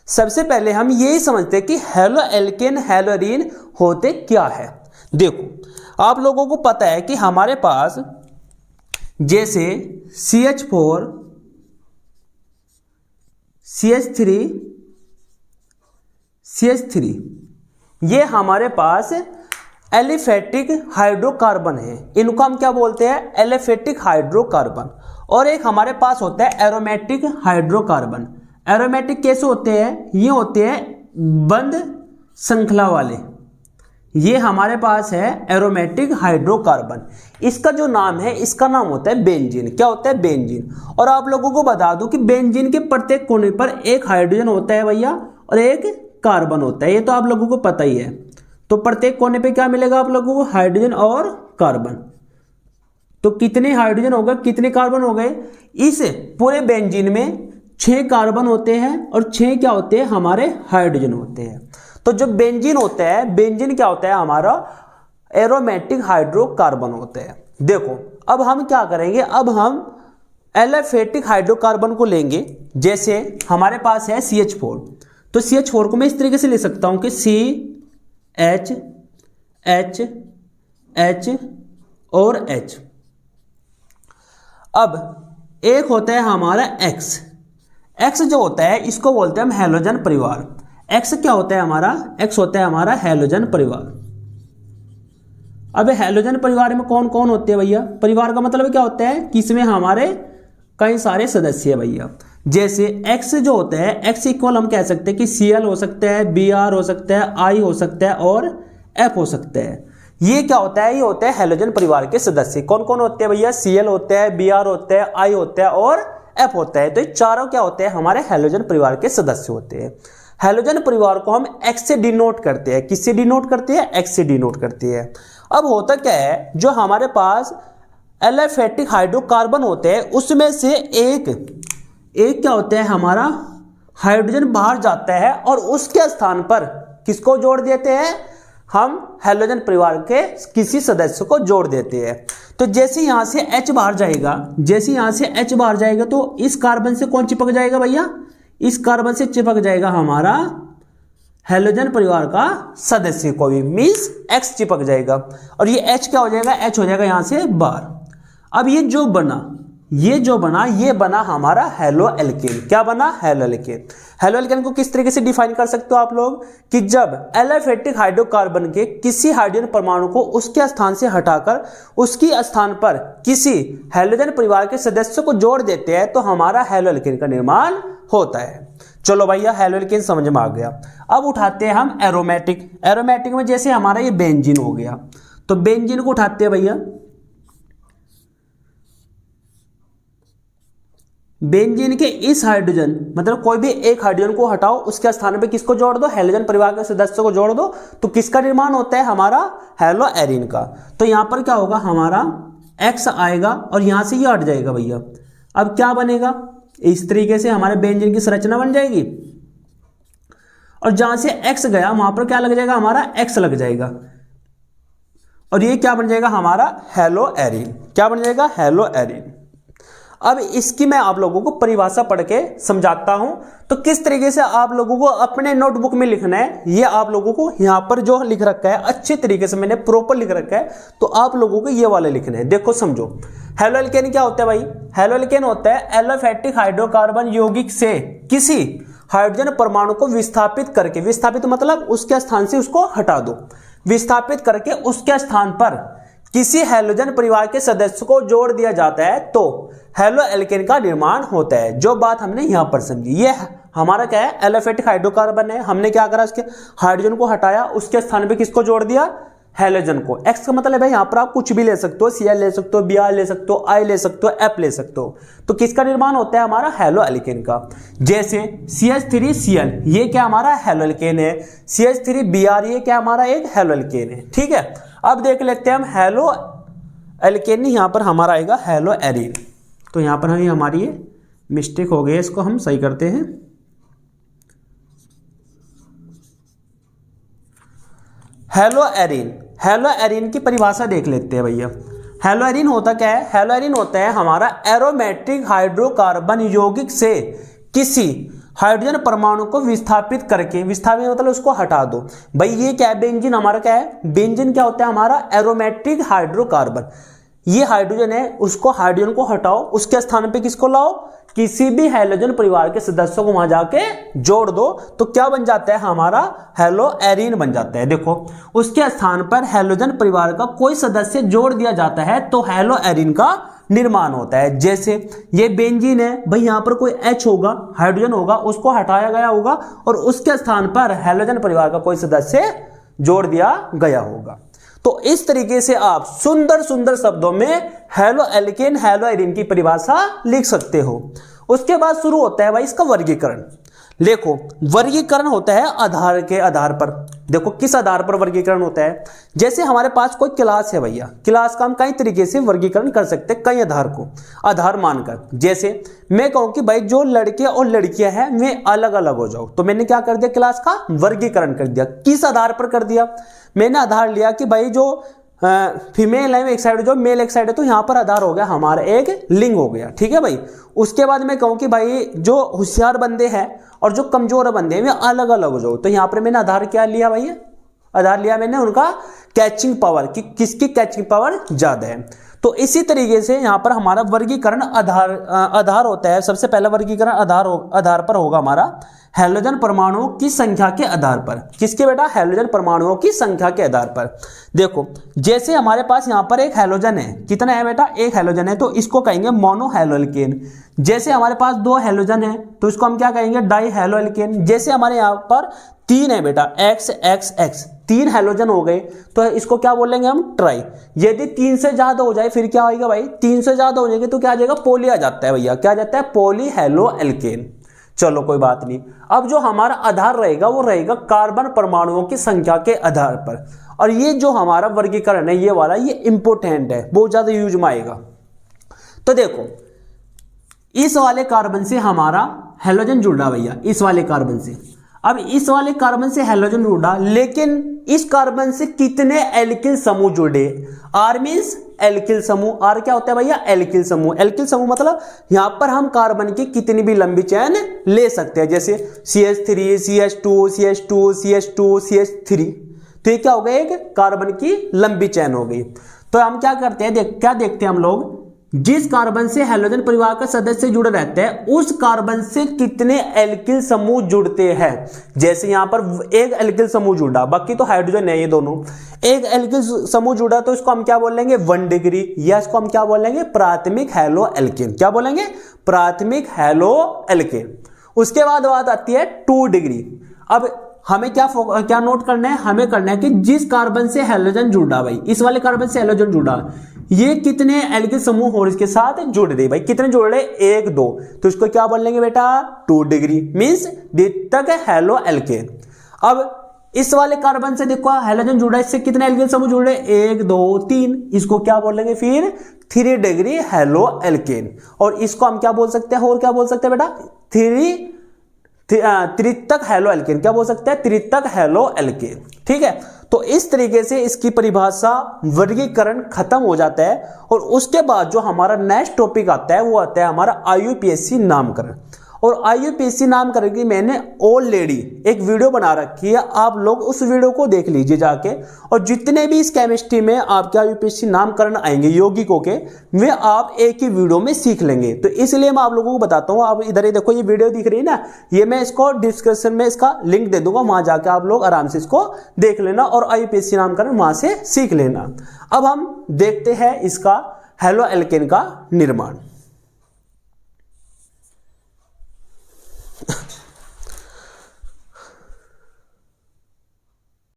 सबसे पहले हम यही समझते हैं कि हैलो एल्केन हैलो एरीन होते क्या है। देखो आप लोगों को पता है कि हमारे पास जैसे CH4 CH3 CH3 ये हमारे पास एलिफेटिक हाइड्रोकार्बन है, इनको हम क्या बोलते हैं, एलिफेटिक हाइड्रोकार्बन। और एक हमारे पास होता है एरोमेटिक हाइड्रोकार्बन। एरोमेटिक कैसे होते हैं, ये होते हैं बंद श्रृंखला वाले, ये हमारे पास है एरोमेटिक हाइड्रोकार्बन। इसका जो नाम है, इसका नाम होता है बेंजीन। क्या होता है, बेंजीन। और आप लोगों को बता दूं कि बेंजीन के प्रत्येक कोने पर एक हाइड्रोजन होता है भैया और एक कार्बन होता है, ये तो आप लोगों को पता ही है। तो प्रत्येक कोने पे क्या मिलेगा आप लोगों को, हाइड्रोजन और कार्बन। तो कितने हाइड्रोजन हो गए, कितने कार्बन हो गए, इस पूरे बेंजीन में 6 कार्बन होते हैं और 6 क्या होते हैं, हमारे हाइड्रोजन होते हैं। तो जो बेंजीन होता है, बेंजीन क्या होता है, हमारा एरोमेटिक हाइड्रोकार्बन होता है। देखो अब हम क्या करेंगे, अब हम एलिफेटिक हाइड्रोकार्बन को लेंगे। जैसे हमारे पास है CH4, तो CH4 को मैं इस तरीके से ले सकता हूं कि CH H H और H। अब एक होता है हमारा X जो होता है इसको बोलते हैं हम हैलोजन परिवार। X क्या होता है हमारा, X होता है हमारा हैलोजन परिवार। अब हैलोजन परिवार में कौन कौन होते हैं भैया, परिवार का मतलब क्या होता है कि इसमें हमारे कई सारे सदस्य है भैया। जैसे X जो होता है, X इक्वल हम कह सकते हैं कि Cl हो सकता है, Br हो सकता है, I हो सकता है और F हो सकता है। ये क्या होता है, ये होता है हैलोजन परिवार के सदस्य। कौन कौन होते हैं भैया, Cl होता है, Br होता है, I होता है और F होता है। तो ये चारों क्या होते हैं, हमारे हैलोजन परिवार के सदस्य होते हैं। हैलोजन परिवार को हम X से डिनोट करते हैं। किससे डिनोट करते हैं, X से डिनोट करते हैं। अब होता क्या है, जो हमारे पास एलिफेटिक हाइड्रोकार्बन होते हैं उसमें से एक क्या होता है, हमारा हाइड्रोजन बाहर जाता है और उसके स्थान पर किसको जोड़ देते हैं, हम हैलोजन परिवार के किसी सदस्य को जोड़ देते हैं। तो जैसे यहां से H बाहर जाएगा, जैसे यहां से H बाहर जाएगा तो इस कार्बन से कौन चिपक जाएगा भैया, इस कार्बन से चिपक जाएगा हमारा हैलोजन परिवार का सदस्य को भी, मींस X चिपक जाएगा। और ये H क्या हो जाएगा, H हो जाएगा यहां से बाहर। अब ये जो बना ये बना हमारा हैलो एल्केन। क्या बना, हैलो एल्केन। हैलो एल्केन को किस तरीके से डिफाइन कर सकते हो आप लोग, कि जब एलिफेटिक हाइड्रोकार्बन के किसी हाइड्रोजन परमाणु को उसके स्थान से हटाकर उसकी स्थान पर किसी हैलोजन परिवार के सदस्य को जोड़ देते हैं तो हमारा हैलो एल्केन का निर्माण होता है। चलो भैया हैलो एल्केन समझ में आ गया। अब उठाते हैं हम एरोमेटिक। एरोमेटिक में जैसे हमारा ये बेंजीन हो गया, तो बेंजीन को उठाते हैं भैया। बेंजीन के इस हाइड्रोजन, मतलब कोई भी एक हाइड्रोजन को हटाओ, उसके स्थान पे किसको जोड़ दो, हैलोजन परिवार के सदस्य को जोड़ दो, तो किसका निर्माण होता है, हमारा हैलो एरीन का। तो यहां पर क्या होगा, हमारा X आएगा और यहां से ये हट जाएगा भैया। अब क्या बनेगा, इस तरीके से हमारे बेंजीन की संरचना बन जाएगी और जहां से X गया वहां पर क्या लग जाएगा, हमारा X लग जाएगा और ये क्या बन जाएगा, हमारा हैलो एरीन। क्या बन जाएगा, हैलो एरीन। अब इसकी मैं आप लोगों को परिभाषा पढ़ के समझाता हूं, तो किस तरीके से आप लोगों को अपने नोटबुक में लिखना है, ये आप लोगों को यहां पर जो लिख रखा है अच्छे तरीके से मैंने प्रॉपर लिख रखा है, तो आप लोगों को ये वाले लिखना है। देखो समझो, हैलो एल्केन क्या होता है भाई, हैलो एल्केन होता है एलिफेटिक हाइड्रोकार्बन यौगिक से किसी हाइड्रोजन परमाणु को विस्थापित करके, विस्थापित मतलब उसके स्थान से उसको हटा दो, विस्थापित करके उसके स्थान पर किसी हैलोजन परिवार के सदस्य को जोड़ दिया जाता है तो हैलो एल्केन का निर्माण होता है। जो बात हमने यहां पर समझी, ये हमारा क्या है, एलिफेटिक हाइड्रोकार्बन है। हमने क्या करा, उसके हाइड्रोजन को हटाया, उसके स्थान पे किसको जोड़ दिया, हैलोजन को। X का मतलब है यहां पर आप कुछ भी ले सकते हो, Cl ले सकते हो, Br ले सकते हो, I ले सकते हो, F ले सकते हो। तो किसका निर्माण होता है, हमारा हैलो एल्केन का। जैसे CH3Cl ये क्या हमारा हैलो एल्केन है, CH3Br ये क्या हमारा एक हैलो एल्केन है। ठीक है, अब देख लेते हैं हम हैलो एल्केन, यहां पर हमारा आएगा हैलो एरीन। तो यहां पर हमारी ये मिस्टेक हो गई है, इसको हम सही करते हैं। हैलो एरीन, हैलो एरीन की परिभाषा देख लेते हैं भैया। हैलो एरीन होता क्या है, हैलो एरीन होता है हमारा एरोमेटिक हाइड्रोकार्बन यौगिक से किसी हाइड्रोजन परमाणु को विस्थापित करके, विस्थापित मतलब उसको हटा दो भाई। ये क्या है, बेंजीन हमारा क्या है, बेंजीन क्या होता है हमारा एरोमेटिक हाइड्रोकार्बन। ये हाइड्रोजन है, उसको हाइड्रोजन को हटाओ, उसके स्थान पे किसको लाओ, किसी भी हैलोजन परिवार के सदस्यों को वहां जाके जोड़ दो, तो क्या बन जाता है हमारा हेलो एरीन बन जाता है। देखो उसके स्थान पर हैलोजन परिवार का कोई सदस्य जोड़ दिया जाता है तो हेलो एरीन का निर्माण होता है। जैसे ये बेंजीन है भाई, यहां पर कोई H होगा, हाइड्रोजन होगा, उसको हटाया गया होगा और उसके स्थान पर हैलोजन परिवार का कोई सदस्य जोड़ दिया गया होगा। तो इस तरीके से आप सुंदर सुंदर शब्दों में हेलो एल्केन हेलो एरीन की परिभाषा लिख सकते हो। उसके बाद शुरू होता है भाई इसका वर्गीकरण। देखो वर्गीकरण होता है आधार के आधार पर। देखो किस आधार पर वर्गीकरण होता है, जैसे हमारे पास कोई क्लास है भैया, क्लास का हम कई तरीके से वर्गीकरण कर सकते हैं, कई आधार को आधार मानकर। जैसे मैं कहूं कि भाई जो लड़के और लड़कियां हैं वे अलग अलग हो जाओ, तो मैंने क्या कर दिया, क्लास का वर्गीकरण कर दिया। किस आधार पर कर दिया, मैंने आधार लिया कि भाई जो फीमेल है एक साइड, जो मेल एक साइड है, तो यहां पर आधार हो गया हमारा एक लिंग हो गया, ठीक है भाई। उसके बाद मैं कहूं कि भाई जो होशियार बंदे हैं और जो कमजोर बंदे हैं वे अलग अलग हो जाओ, तो यहां पर मैंने आधार क्या लिया भाई, आधार लिया मैंने उनका कैचिंग पावर, कि किसकी कैचिंग पावर ज्यादा है। तो इसी तरीके से यहां पर हमारा वर्गीकरण आधार होता है। सबसे पहला वर्गीकरण आधार पर होगा हमारा हैलोजन परमाणुओं की संख्या के आधार पर। किसके बेटा, हैलोजन परमाणुओं की संख्या के आधार पर। देखो जैसे हमारे पास यहां पर एक हैलोजन है, कितना है बेटा, एक हैलोजन है, तो इसको कहेंगे मोनो हैलोएल्केन। जैसे हमारे पास दो हैलोजन है तो इसको हम क्या कहेंगे, डाई हैलोएल्केन। जैसे हमारे यहां पर तीन है बेटा, एक्स एक्स एक्स, तीन हैलोजन हो गए तो इसको क्या बोलेंगे हम, ट्राई। यदि तीन से ज्यादा हो जाए फिर क्या होगा भाई, तीन से ज्यादा हो जाएंगे तो क्या आ जाएगा, पोली आ जाता है भैया, क्या आ जाता है, पोली हैलोएल्केन। चलो कोई बात नहीं। अब जो हमारा आधार रहेगा वो रहेगा कार्बन परमाणुओं की संख्या के आधार पर। और ये जो हमारा वर्गीकरण है ये वाला, ये इंपोर्टेंट है, बहुत ज्यादा यूज में आएगा। तो देखो इस वाले कार्बन से हमारा हैलोजन जुड़ रहा भैया, इस वाले कार्बन से। अब इस वाले कार्बन से हैलोजन जुड़ा, लेकिन इस कार्बन से कितने एल्किल समूह जुड़े, आर मींस एल्किल समूह। आर क्या होता है भैया, एल्किल समूह। एल्किल समूह मतलब यहां पर हम कार्बन की कितनी भी लंबी चेन ले सकते हैं, जैसे CH3 CH2 CH2 CH2 CH3। तो ये क्या हो गया, एक कार्बन की लंबी चेन हो गई। तो हम क्या करते हैं, क्या देखते हैं हम लोग, जिस कार्बन से हैलोजन परिवार का सदस्य जुड़े रहते हैं उस कार्बन से कितने एल्किल समूह जुड़ते हैं। जैसे यहां पर एक एल्किल समूह जुड़ा, बाकी तो हाइड्रोजन है ये दोनों, एक एल्किल समूह जुड़ा तो इसको हम क्या बोलेंगे, 1 डिग्री, या इसको हम क्या बोलेंगे, प्राथमिक हैलोएल्केन। क्या बोलेंगे, प्राथमिक हैलोएल्केन। उसके बाद बात आती है 2 डिग्री। अब हमें क्या नोट करना है, हमें करना है कि जिस कार्बन से हैलोजन जुड़ा भाई, इस वाले कार्बन से हैलोजन जुड़ा, ये कितने एल्किल समूह और इसके साथ जुड़ रहे भाई, कितने जुड़ रहे, 1 2, तो इसको क्या बोलेंगे बेटा, 2 डिग्री मींस द्वितीयक हैलोएल्केन। अब इस वाले कार्बन से देखो हैलोजन जुड़ा, इससे कितने एल्किल समूह जुड़ रहे, 1 2 3, इसको क्या बोलेंगे फिर 3 डिग्री हैलोएल्केन। और इसको हम क्या बोल सकते हैं, और क्या बोल सकते हैं बेटा, त्रितक हैलोएल्केन। क्या बोल सकते हैं, त्रितक हैलोएल्केन। ठीक है, तो इस तरीके से इसकी परिभाषा वर्गीकरण खत्म हो जाता है। और उसके बाद जो हमारा नेक्स्ट टॉपिक आता है वो आता है हमारा IUPAC नामकरण। और IUPAC नामकरण की मैंने ऑलरेडी एक वीडियो बना रखी है, आप लोग उस वीडियो को देख लीजिए जाके। और जितने भी इस केमिस्ट्री में आपके IUPAC नामकरण आएंगे यौगिकों के, वे आप एक ही वीडियो में सीख लेंगे। तो इसलिए मैं आप लोगों को बताता हूं, आप इधर ही देखो ये वीडियो दिख रही है ना, ये मैं इसको डिस्क्रिप्शन में इसका लिंक दे दूंगा, वहां जाके आप लोग आराम से इसको देख लेना और IUPAC नामकरण वहां से सीख लेना। अब हम देखते हैं इसका हैलोएल्केन का निर्माण।